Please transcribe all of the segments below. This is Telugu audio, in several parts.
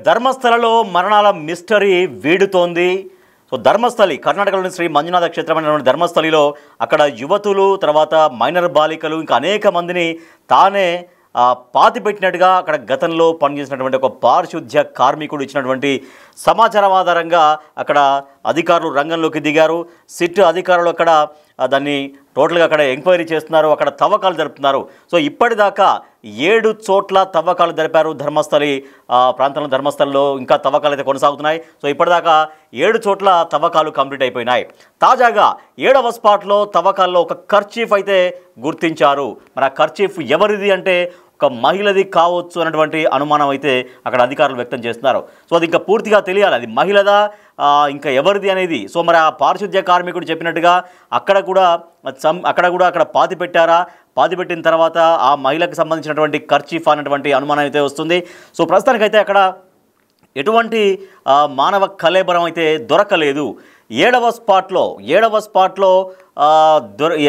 ధర్మస్థలలో మరణాల మిస్టరీ వీడుతోంది. సో ధర్మస్థలి కర్ణాటకలోని శ్రీ మంజునాథ క్షేత్రమైనటువంటి ధర్మస్థలిలో అక్కడ యువతులు, తర్వాత మైనర్ బాలికలు, ఇంకా అనేక మందిని తానే పాతిపెట్టినట్టుగా అక్కడ గతంలో పనిచేసినటువంటి ఒక పారిశుద్ధ్య కార్మికుడు ఇచ్చినటువంటి సమాచారం ఆధారంగా అక్కడ అధికారులు రంగంలోకి దిగారు. సిట్ అధికారులు అక్కడ దాన్ని టోటల్గా అక్కడ ఎంక్వైరీ చేస్తున్నారు, అక్కడ తవ్వకాలు జరుపుతున్నారు. సో ఇప్పటిదాకా 7 చోట్ల తవ్వకాలు జరిపారు ధర్మస్థలి ప్రాంతంలో. ధర్మస్థలిలో ఇంకా తవ్వకాలు అయితే కొనసాగుతున్నాయి. సో ఇప్పటిదాకా 7 చోట్ల తవ్వకాలు కంప్లీట్ అయిపోయినాయి. తాజాగా 7వ స్పాట్లో తవ్వకాల్లో ఒక కర్చీఫ్ అయితే గుర్తించారు. మరి ఆ కర్చీఫ్ ఎవరిది అంటే ఒక మహిళది కావచ్చు అన్నటువంటి అనుమానం అయితే అక్కడ అధికారులు వ్యక్తం చేస్తున్నారు. సో అది ఇంకా పూర్తిగా తెలియాలి, అది మహిళదా ఇంకా ఎవరిది అనేది. సో మరి ఆ పారిశుద్ధ్య కార్మికుడు చెప్పినట్టుగా అక్కడ కూడా అక్కడ పాతి పెట్టారా, పాతిపెట్టిన తర్వాత ఆ మహిళకు సంబంధించినటువంటి ఖర్చీఫ్ అన్నటువంటి అనుమానం అయితే వస్తుంది. సో ప్రస్తుతానికైతే అక్కడ ఎటువంటి మానవ కళేబరం అయితే దొరకలేదు. 7వ స్పాట్లో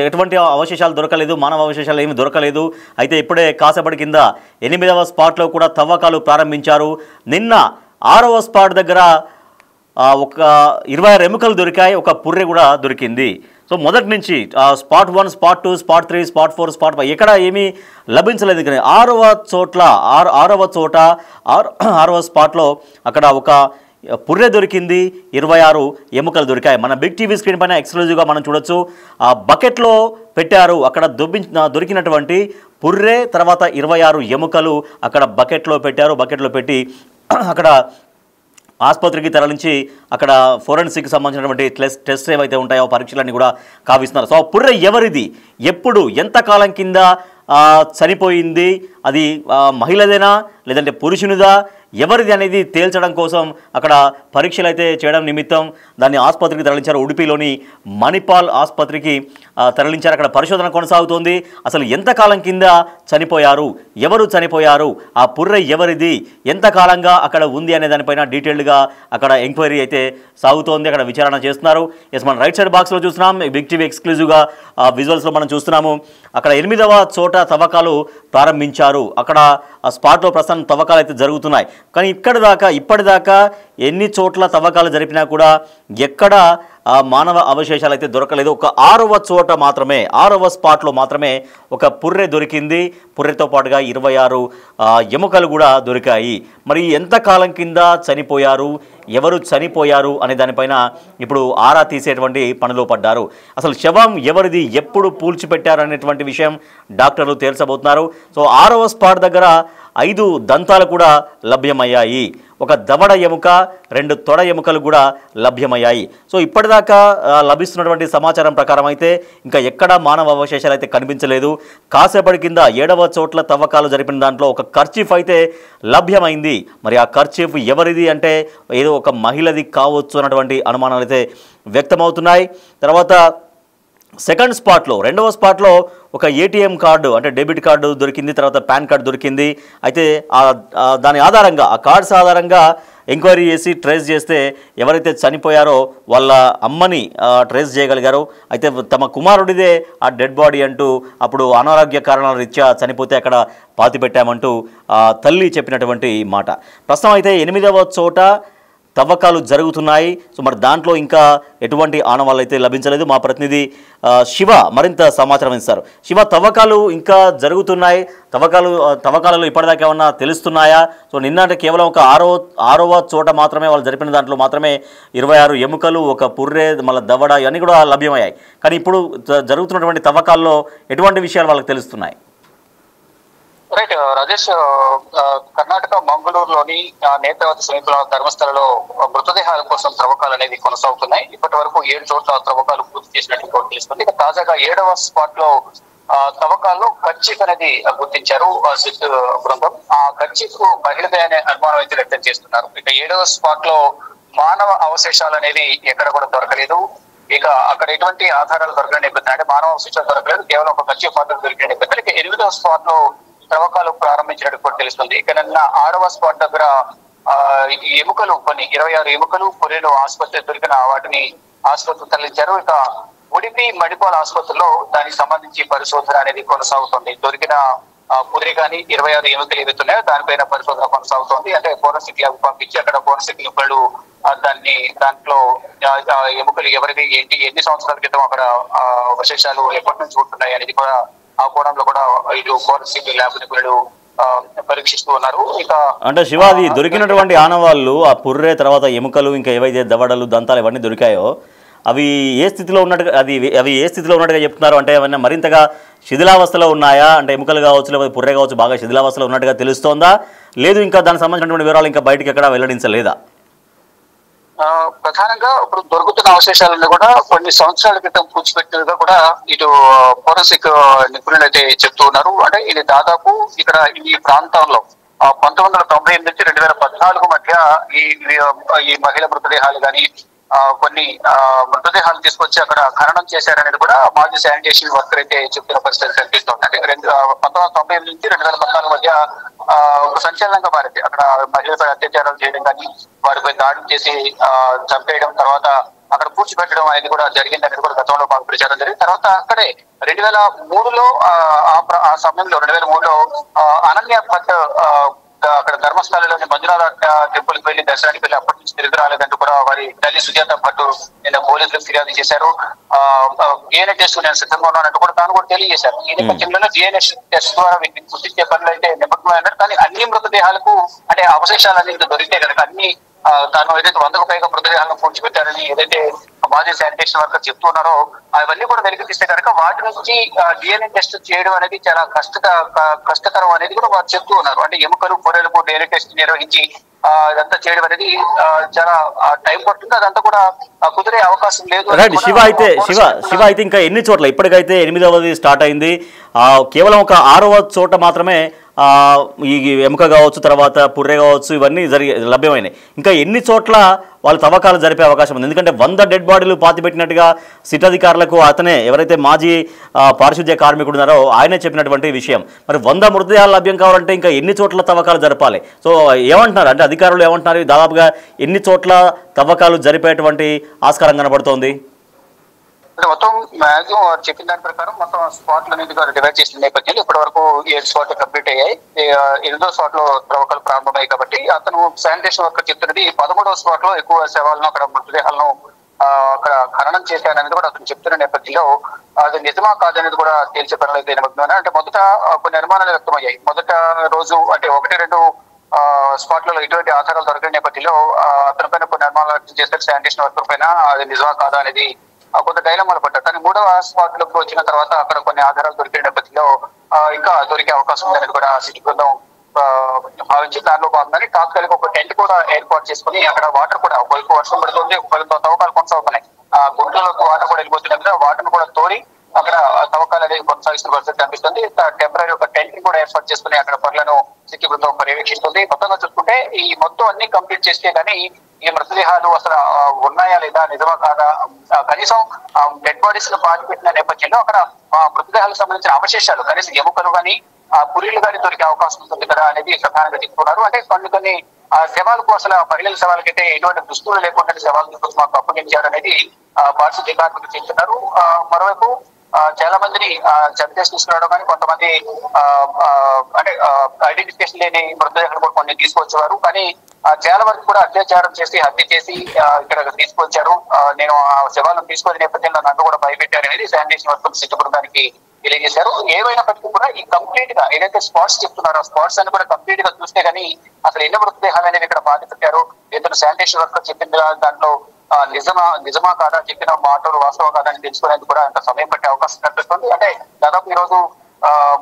ఎటువంటి అవశేషాలు దొరకలేదు, మానవ అవశేషాలు ఏమి దొరకలేదు. అయితే ఇప్పుడే కాసేపటి కింద 8వ స్పాట్లో కూడా తవ్వకాలు ప్రారంభించారు. నిన్న 6వ స్పాట్ దగ్గర ఒక 26 ఎముకలు దొరికాయి, ఒక పుర్రె కూడా దొరికింది. సో మొదటి నుంచి spot 1, spot 2, spot 3, spot 4, spot 5 ఎక్కడ ఏమీ లభించలేదు. కానీ 6వ స్పాట్లో అక్కడ ఒక పుర్రె దొరికింది, 26 ఎముకలు దొరికాయి. మన బిగ్ టీవీ స్క్రీన్ పైన ఎక్స్క్లూజివ్గా మనం చూడొచ్చు. ఆ బకెట్లో పెట్టారు, అక్కడ దొరికినటువంటి పుర్రె, తర్వాత 26 ఎముకలు అక్కడ బకెట్లో పెట్టారు. బకెట్లో పెట్టి అక్కడ ఆసుపత్రికి తరలించి అక్కడ ఫోరెన్సిక్ సంబంధించినటువంటి టెస్ట్ ఏవైతే ఉంటాయో పరీక్షలన్నీ కూడా కావిస్తున్నారు. సో పుర్రె ఎవరిది, ఎప్పుడు, ఎంతకాలం కింద చనిపోయింది, అది మహిళదేనా లేదంటే పురుషునిదా, ఎవరిది అనేది తేల్చడం కోసం అక్కడ పరీక్షలు అయితే చేయడం నిమిత్తం దాన్ని ఆసుపత్రికి తరలించారు. ఉడిపిలోని మణిపాల్ ఆసుపత్రికి తరలించారు. అక్కడ పరిశోధన కొనసాగుతోంది. అసలు ఎంతకాలం కింద చనిపోయారు, ఎవరు చనిపోయారు, ఆ పుర్రె ఎవరిది, ఎంతకాలంగా అక్కడ ఉంది అనే దానిపైన డీటెయిల్డ్గా అక్కడ ఎంక్వైరీ అయితే సాగుతోంది, అక్కడ విచారణ చేస్తున్నారు. ఎస్, మనం రైట్ సైడ్ బాక్స్లో చూస్తున్నాం, బిగ్ టీవీ ఎక్స్క్లూజివ్గా విజువల్స్లో మనం చూస్తున్నాము. అక్కడ 8వ చోట తవ్వకాలు ప్రారంభించారు. అక్కడ ఆ స్పాట్లో ప్రస్తుతం తవ్వకాలు అయితే జరుగుతున్నాయి. కానీ ఇప్పటిదాకా ఎన్ని చోట్ల తవ్వకాలు జరిపినా కూడా ఎక్కడ మానవ అవశేషాలు అయితే దొరకలేదు. ఒక 6వ చోట మాత్రమే, 6వ స్పాట్లో మాత్రమే ఒక పుర్రె దొరికింది. పుర్రెతో పాటుగా 26 ఎముకలు కూడా దొరికాయి. మరి ఎంతకాలం కింద చనిపోయారు, ఎవరు చనిపోయారు అనే దానిపైన ఇప్పుడు ఆరా తీసేటువంటి పనిలో పడ్డారు. అసలు శవం ఎవరిది, ఎప్పుడు పూడ్చిపెట్టారు అనేటువంటి విషయం డాక్టర్లు తేల్చబోతున్నారు. సో 6వ స్పాట్ దగ్గర 5 దంతాలు కూడా లభ్యమయ్యాయి, ఒక దవడ ఎముక, 2 తొడ ఎముకలు కూడా లభ్యమయ్యాయి. సో ఇప్పటిదాకా లభిస్తున్నటువంటి సమాచారం ప్రకారం అయితే ఇంకా ఎక్కడా మానవ అవశేషాలు అయితే కనిపించలేదు. కాసేపటి కింద 7వ చోట్ల తవ్వకాలు జరిపిన దాంట్లో ఒక కర్చీఫ్ అయితే లభ్యమైంది. మరి ఆ కర్చీఫ్ ఎవరిది అంటే ఏదో ఒక మహిళది కావచ్చు అన్నటువంటి అనుమానాలు అయితే వ్యక్తమవుతున్నాయి. తర్వాత సెకండ్ స్పాట్లో, 2వ స్పాట్లో ఒక ఏటీఎం కార్డు అంటే డెబిట్ కార్డు దొరికింది, తర్వాత పాన్ కార్డు దొరికింది. అయితే దాని ఆధారంగా, ఆ కార్డ్స్ ఆధారంగా ఎంక్వైరీ చేసి ట్రేస్ చేస్తే ఎవరైతే చనిపోయారో వాళ్ళ అమ్మని ట్రేస్ చేయగలిగారు. అయితే తమ కుమారుడిదే ఆ డెడ్ బాడీ అంటూ అప్పుడు అనారోగ్య కారణాల రీత్యా చనిపోతే అక్కడ పాతిపెట్టామంటూ తల్లి చెప్పినటువంటి మాట. ప్రస్తుతం అయితే 8వ చోట తవ్వకాలు జరుగుతున్నాయి. సో మరి దాంట్లో ఇంకా ఎటువంటి ఆనవాళ్ళు అయితే లభించలేదు. మా ప్రతినిధి శివ మరింత సమాచారం ఇస్తారు. శివ, తవ్వకాలు ఇంకా జరుగుతున్నాయి, తవ్వకాలలో ఇప్పటిదాకా ఏమన్నా తెలుస్తున్నాయా? సో నిన్నటి కేవలం ఒక 6వ చోట మాత్రమే వాళ్ళు జరిపిన దాంట్లో మాత్రమే 26 ఎముకలు, ఒక పుర్రె, మళ్ళీ దవడ ఇవన్నీ కూడా లభ్యమయ్యాయి. కానీ ఇప్పుడు జరుగుతున్నటువంటి తవ్వకాల్లో ఎటువంటి విషయాలు వాళ్ళకి తెలుస్తున్నాయి? రైట్ రాజేష్, కర్ణాటక మంగళూరులోని నేత్రావతి సమీపంలో ధర్మస్థలలో మృతదేహాల కోసం త్రవ్వకాలు అనేది కొనసాగుతున్నాయి. ఇప్పటి వరకు 7 చోట్ల త్రవ్వకాలు పూర్తి చేసినట్టు తెలుస్తుంది. ఇక తాజాగా 7వ స్పాట్ లో తవ్వకాల్లో కర్చీఫ్ అనేది గుర్తించారు సిట్ బృందం. ఆ కర్చీఫ్ మహిళదే అనే అనుమానం అయితే వ్యక్తం చేస్తున్నారు. ఇక 7వ స్పాట్ లో మానవ అవశేషాలు అనేది ఎక్కడ కూడా దొరకలేదు. ఇక అక్కడ ఎటువంటి ఆధారాలు దొరకని నేపథ్యం, అంటే మానవ అవశేషాలు దొరకలేదు, కేవలం ఒక కర్చీఫ్ మాత్రం దొరికిన నేపథ్యం. ఇక 8వ స్పాట్ లో త్రవ్వకాలు ప్రారంభించినట్టు కూడా తెలుస్తుంది. ఇక నిన్న 6వ స్పాట్ దగ్గర ఎముకలు, కొన్ని 26 ఎముకలు, పుర్రెలు ఆసుపత్రి దొరికిన వాటిని ఆసుపత్రికి తరలించారు. ఇక ఉడిపి మణిపాల్ ఆసుపత్రిలో దానికి సంబంధించి పరిశోధన అనేది కొనసాగుతుంది. దొరికిన పురి కానీ 26 ఎముకలు ఏవైతున్నాయో దానిపైన పరిశోధన కొనసాగుతోంది. అంటే ఫోరెన్సిక్ ల్యాబ్ పంపించి అక్కడ ఫోరెన్సిక్ నిపుణులు దాంట్లో ఎముకలు ఎవరివి ఏంటి, ఎన్ని సంవత్సరాల క్రితం అక్కడ అవశేషాలు ఎప్పటి నుంచి ఉంటున్నాయి అనేది కూడా ఆ కోణంలో కూడా ఇటు ఫోరెన్సిక్ ల్యాబ్ నిపుణులు పరీక్షిస్తూ ఉన్నారు. ఇక అంటే శివాది దొరికినటువంటి ఆనవాళ్ళు ఆ పుర్రె తర్వాత ఎముకలు ఇంకా ఏవైతే దవడలు దంతాలు ఇవన్నీ దొరికాయో అవి ఏ స్థితిలో ఉన్నట్టుగా అవి ఏ స్థితిలో ఉన్నట్టుగా చెప్తున్నారు? అంటే ఏమన్నా మరింతగా శిథిలావస్థలో ఉన్నాయా? అంటే ఎముకలు కావచ్చు లేకపోతే పుర్రె కావచ్చు బాగా శిథిలావస్థలో ఉన్నట్టుగా తెలుస్తోందా? లేదు ఇంకా దానికి సంబంధించినటువంటి వివరాలు ఇంకా బయటకి ఎక్కడా వెల్లడించలేదా? ప్రధానంగా ఇప్పుడు దొరుకుతున్న అవశేషాలను కూడా కొన్ని సంవత్సరాల క్రితం పూడ్చిపెట్టినట్టుగా కూడా ఇటు ఫోరెన్సిక్ నిపుణులు అయితే చెప్తూ ఉన్నారు. అంటే ఇది దాదాపు ఇక్కడ ఈ ప్రాంతంలో 1998 నుంచి 2014 మధ్య ఈ మహిళ మృతదేహాలు కానీ కొన్ని మృతదేహాలు తీసుకొచ్చి అక్కడ ఖననం చేశారనేది కూడా మాజీ శానిటేషన్ వర్కర్ అయితే చెప్తున్న పరిస్థితి కనిపిస్తుంది. అంటే 1998 నుంచి 2014 మధ్య ఒక సంచలనంగా మారింది. అక్కడ మహిళలపై అత్యాచారాలు చేయడం కానీ వారిపై దాడులు చేసి చంపేయడం, తర్వాత అక్కడ పూడ్చిపెట్టడం అనేది కూడా జరిగింది అనేది కూడా గతంలో బాగా ప్రచారం జరిగింది. తర్వాత అక్కడే 2003లో ఆ సమయంలో 2003లో అనన్య భట్ అక్కడ ధర్మస్థలంలోని మంజునాథ టెంపుల్ కి వెళ్లి దర్శనానికి వెళ్ళి అప్పటి నుంచి తిరిగి రాలేదంటూ కూడా వారి తల్లి సుజాత భట్ నిన్న పోలీసులకు ఫిర్యాదు చేశారు. డిఎన్ఏ టెస్ట్ నేను సిద్ధంగా ఉన్నానంటూ కూడా తాను కూడా తెలియజేశారు. ఈ నేపథ్యంలో డిఎన్ఏ టెస్ట్ ద్వారా వీటిని గుర్తించే పనులు అయితే నిమగ్నమైనారు. కానీ అన్ని మృతదేహాలకు అంటే అవశేషాలన్నీ దొరికితే కనుక అన్ని తాను ఏదైతే 100కు పైగా మృతదేహాలను పూడ్చిపెట్టారని ఏదైతే మాజీ శానిటేషన్ వర్కర్ చెప్తున్నారో అవన్నీ కూడా వెలికి తీస్తే కనుక వాటి నుంచి డిఎన్ఏ టెస్ట్ చేయడం అనేది చాలా కష్టతరం అనేది కూడా వారు చెప్తూ ఉన్నారు. అంటే ఎముకలు పొరలకు డిఎన్ఏ టెస్ట్ నిర్వహించి అదంతా చేయడం అనేది చాలా టైం పడుతుంది. అదంతా కూడా కుదిరే అవకాశం లేదు. రైట్ శివ అయితే ఇంకా ఎన్ని చోట్ల ఇప్పటికైతే 8వది స్టార్ట్ అయింది, కేవలం ఒక 6వ చోట మాత్రమే ఈ ఎముక కావచ్చు తర్వాత పుర్రె కావచ్చు ఇవన్నీ లభ్యమైనాయి. ఇంకా ఎన్ని చోట్ల వాళ్ళు తవ్వకాలు జరిపే అవకాశం ఉంది? ఎందుకంటే 100 డెడ్ బాడీలు పాతిపెట్టినట్టుగా సిట్ అధికారులకు అతనే ఎవరైతే మాజీ పారిశుద్ధ్య కార్మికుడు ఉన్నారో ఆయనే చెప్పినటువంటి విషయం. మరి 100 మృతదేహాలు లభ్యం కావాలంటే ఇంకా ఎన్ని చోట్ల తవ్వకాలు జరపాలి? సో ఏమంటున్నారు అంటే అధికారులు ఏమంటున్నారు? దాదాపుగా ఎన్ని చోట్ల తవ్వకాలు జరిపేటువంటి ఆస్కారం కనబడుతోంది? అంటే మొత్తం మాక్సిమం వారు చెప్పిన దాని ప్రకారం మొత్తం స్పాట్లు అనేది డివైడ్ చేసిన నేపథ్యంలో ఇప్పటి వరకు 7 స్పాట్లు కంప్లీట్ అయ్యాయి. 8వ స్పాట్ లో త్రవ్వకాలు ప్రారంభమయ్యాయి. కాబట్టి అతను శానిటేషన్ వర్కర్ చెప్తున్నది 13వ స్పాట్ లో ఎక్కువ శవాలను అక్కడ మృతదేహాలను అక్కడ ఖననం చేశారనేది కూడా అతను చెప్తున్న నేపథ్యంలో అది నిజమా కాదనేది కూడా తేల్చే పనులు అయితే నిమగ్నమైన. అంటే మొదట కొన్ని అనుమానాలు వ్యక్తమయ్యాయి. మొదట రోజు అంటే 1-2 స్పాట్లలో ఇటువంటి ఆధారాలు దొరికిన నేపథ్యంలో అతని పైన కొన్ని అనుమానాలు వ్యక్తం చేస్తారు. శానిటేషన్ వర్కర్ పైన అది నిజమా కాదా అనేది కొంత డైలమాలు పడ్డారు. కానీ 3వ స్పాట్ లోకి వచ్చిన తర్వాత అక్కడ కొన్ని ఆధారాలు దొరికే నేపథ్యంలో ఇంకా దొరికే అవకాశం ఉందనేది కూడా సిటీ బృందం భావించి దానిలో భాగంగానే తాత్కాలిక ఒక టెంట్ కూడా ఏర్పాటు చేసుకుని అక్కడ వాటర్ కూడా ఒకవైపు వర్షం పడుతుంది, ఒకవైపు తవ్వకాలు కొనసాగుతున్నాయి. గుంటలోకి వాటర్ కూడా వెళ్ళిపోతున్నట్టుగా వాటర్ను కూడా తోడి అక్కడ తవ్వకాలు అనేది కొనసాగిస్తున్న పరిస్థితి కనిపిస్తుంది. టెంపరీ ఒక టెంట్ కూడా ఏర్పాటు చేసుకుని అక్కడ పనులను సిటీ బృందం పర్యవేక్షిస్తుంది. మొత్తంగా చూసుకుంటే ఈ మొత్తం అన్ని కంప్లీట్ చేస్తే కానీ ఈ మృతదేహాలు అసలు ఉన్నాయా లేదా, నిజమా కాదా, కనీసం డెడ్ బాడీస్ ను పాతిపెట్టిన నేపథ్యంలో అక్కడ మృతదేహాలకు సంబంధించిన అవశేషాలు కనీసం ఎముకలు కానీ పురీలు కానీ దొరికే అవకాశం ఉంటుంది కదా అనేది ప్రధానంగా చెప్తున్నారు. అంటే కొన్ని శవాలకు అసలు మహిళల శవాలకైతే ఎటువంటి దుస్తులు లేకుండా శవాలు తీసుకొచ్చి మాకు అప్పగించారు అనేది పారిశుద్ధ్య కార్మికులు చెప్తున్నారు. మరోవైపు చాలా మందిని చంపేసి తీసుకురావడం కానీ కొంతమంది అంటే ఐడెంటిఫికేషన్ లేని మృతదేహాలు కూడా కొన్ని తీసుకొచ్చేవారు. కానీ చాలా వరకు కూడా అత్యాచారం చేసి హత్య చేసి ఇక్కడ తీసుకొచ్చారు. నేను ఆ శవాలను తీసుకునే నేపథ్యంలో నన్ను కూడా భయపెట్టారు అనేది శానిటేషన్ వర్కర్లు సిటీ బృందానికి తెలియజేశారు. ఏమైనప్పటికీ కూడా ఈ కంప్లీట్ గా ఏదైతే స్పాట్స్ చెప్తున్నారో ఆ స్పాట్స్ అన్ని కూడా కంప్లీట్ గా చూస్తే కానీ అసలు ఎన్ని మృతదేహాలు అనేవి ఇక్కడ బాధ పెట్టారు, ఇతను శానిటేషన్ వర్కర్ చెప్పిన దాంట్లో నిజమా కాదా, చెప్పిన మాటలు వాస్తవం కాదా అని తెలుసుకునేందుకు కూడా అంత సమయం పట్టే అవకాశం కనిపిస్తుంది. అంటే దాదాపు ఈ రోజు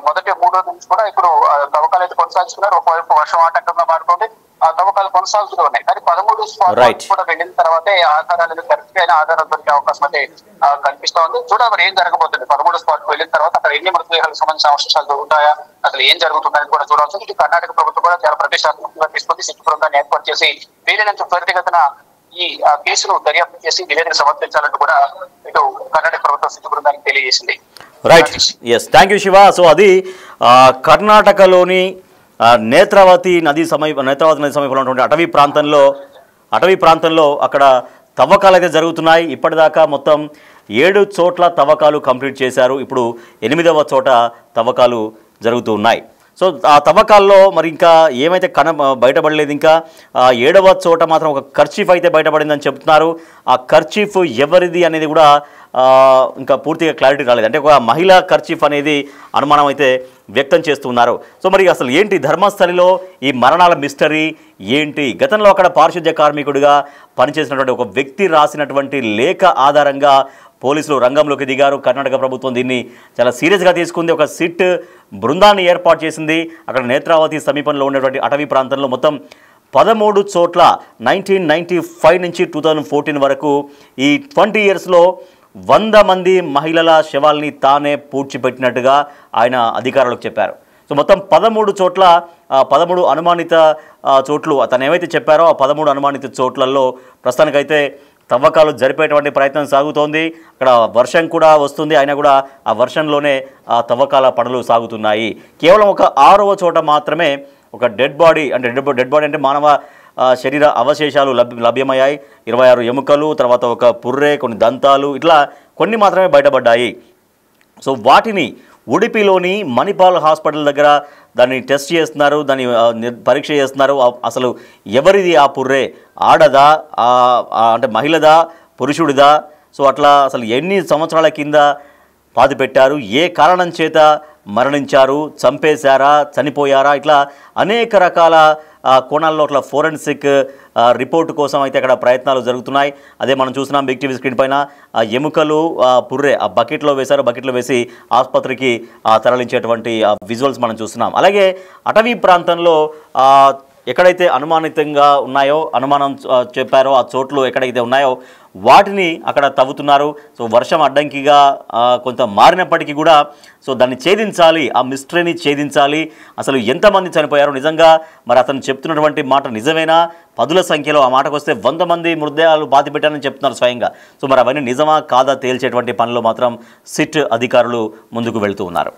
మొదటి 3 రోజుల నుంచి కూడా ఇప్పుడు తవ్వకాలు అయితే కొనసాగిస్తున్నారు. ఒకవైపు వర్షం ఆటంకంగా మారుతుంది, ఆ తవ్వకాలు కొనసాగుతూ ఉన్నాయి. కానీ 13 స్పాట్ కూడా వెళ్ళిన తర్వాతే ఆధారాలు కరెక్ట్ అయిన ఆధారాలు దొరికే అవకాశం అయితే కనిపిస్తా ఉంది. చూడాలి ఏం జరగబోతుంది. 13 స్పాట్ వెళ్ళిన తర్వాత అక్కడ ఎన్ని మృతదేహాలకు సంబంధించిన అవశేషాలు దొరుకుతాయా, అసలు ఏం జరుగుతుందని కూడా చూడాల్సి ఉంది. కర్ణాటక ప్రభుత్వం కూడా చాలా ప్రతిష్టాత్మకంగా తీసుకుంది. సిట్టు బృందాన్ని ఏర్పాటు చేసి వీలైనంత త్వరితగతిన ఈ కేసును దర్యాప్తు చేసి నివేదిక సమర్పించాలంటూ కూడా ఇటు కర్ణాటక ప్రభుత్వం సిట్టు బృందానికి తెలియజేసింది. Right, yes, thank you Shiva. So అది కర్ణాటకలోని నేత్రావతి నది సమీపంలో ఉన్నటువంటి అటవీ ప్రాంతంలో అక్కడ తవ్వకాలు అయితే జరుగుతున్నాయి. ఇప్పటిదాకా మొత్తం 7 చోట్ల తవ్వకాలు కంప్లీట్ చేశారు. ఇప్పుడు 8వ చోట తవ్వకాలు జరుగుతూ ఉన్నాయి. సో ఆ తవ్వకాల్లో మరి ఇంకా ఏమైతే బయటపడలేదు. ఇంకా 7వ చోట మాత్రం ఒక కర్చీఫ్ అయితే బయటపడిందని చెప్తున్నారు. ఆ కర్చీఫ్ ఎవరిది అనేది కూడా ఇంకా పూర్తిగా క్లారిటీ రాలేదు. అంటే ఒక మహిళా కర్చీఫ్ అనేది అనుమానం అయితే వ్యక్తం చేస్తున్నారు. సో మరి అసలు ఏంటి ధర్మస్థలిలో ఈ మరణాల మిస్టరీ ఏంటి? గతంలో అక్కడ పారిశుద్ధ్య కార్మికుడిగా పనిచేసినటువంటి ఒక వ్యక్తి రాసినటువంటి లేఖ ఆధారంగా పోలీసులు రంగంలోకి దిగారు. కర్ణాటక ప్రభుత్వం దీన్ని చాలా సీరియస్గా తీసుకుంది. ఒక సిట్ బృందాన్ని ఏర్పాటు చేసింది. అక్కడ నేత్రావతి సమీపంలో ఉన్నటువంటి అటవీ ప్రాంతంలో మొత్తం 13 చోట్ల 1995 నుంచి 2014 వరకు ఈ 20 ఇయర్స్లో 100 మంది మహిళల శవాల్ని తానే పూడ్చిపెట్టినట్టుగా ఆయన అధికారులకు చెప్పారు. సో మొత్తం 13 చోట్ల 13 అనుమానిత చోట్లు తను ఏమైతే చెప్పారో ఆ 13 అనుమానిత చోట్లలో ప్రస్తుతానికైతే తవ్వకాలు జరిపేటువంటి ప్రయత్నం సాగుతోంది. అక్కడ వర్షం కూడా వస్తుంది, అయినా కూడా ఆ వర్షంలోనే ఆ తవ్వకాల పనులు సాగుతున్నాయి. కేవలం ఒక 6వ చోట మాత్రమే ఒక డెడ్ బాడీ అంటే మానవ శరీర అవశేషాలు లభ్యమయ్యాయి. 26 ఎముకలు, తర్వాత ఒక పుర్రె, కొన్ని దంతాలు, ఇట్లా కొన్ని మాత్రమే బయటపడ్డాయి. సో వాటిని ఉడిపిలోని మణిపాల్ హాస్పిటల్ దగ్గర దాన్ని టెస్ట్ చేస్తున్నారు, దాన్ని పరీక్ష చేస్తున్నారు. అసలు ఎవరిది ఆ పుర్రె? ఆడదా, అంటే మహిళదా, పురుషుడిదా? సో అట్లా అసలు ఎన్ని సంవత్సరాల కింద పాతి పెట్టారు, ఏ కారణం చేత మరణించారు, చంపేశారా, చనిపోయారా, ఇట్లా అనేక రకాల కోణాల్లో అట్లా ఫోరెన్సిక్ రిపోర్ట్ కోసం అయితే అక్కడ ప్రయత్నాలు జరుగుతున్నాయి. అదే మనం చూస్తున్నాం బిగ్ టీవీ స్క్రీన్ పైన ఎముకలు, పుర్రె ఆ బకెట్లో వేశారు. బకెట్లో వేసి ఆసుపత్రికి తరలించేటువంటి విజువల్స్ మనం చూస్తున్నాం. అలాగే అటవీ ప్రాంతంలో ఎక్కడైతే అనుమానితంగా ఉన్నాయో, అనుమానం చెప్పారో ఆ చోట్లు ఎక్కడైతే ఉన్నాయో వాటిని అక్కడ తవ్వుతున్నారు. సో వర్షం అడ్డంకిగా కొంత మారినప్పటికీ కూడా సో దాన్ని ఛేదించాలి, ఆ మిస్టరీని ఛేదించాలి. అసలు ఎంతమంది చనిపోయారు, నిజంగా మరి అతను చెప్తున్నటువంటి మాట నిజమేనా? 10ల సంఖ్యలో, ఆ మాటకు వస్తే 100 మంది మృతదేహాలు పాతి పెట్టారని చెప్తున్నారు స్వయంగా. సో మరి అవన్నీ నిజమా కాదా తేల్చేటువంటి పనిలో మాత్రం సిట్ అధికారులు ముందుకు వెళ్తూ ఉన్నారు.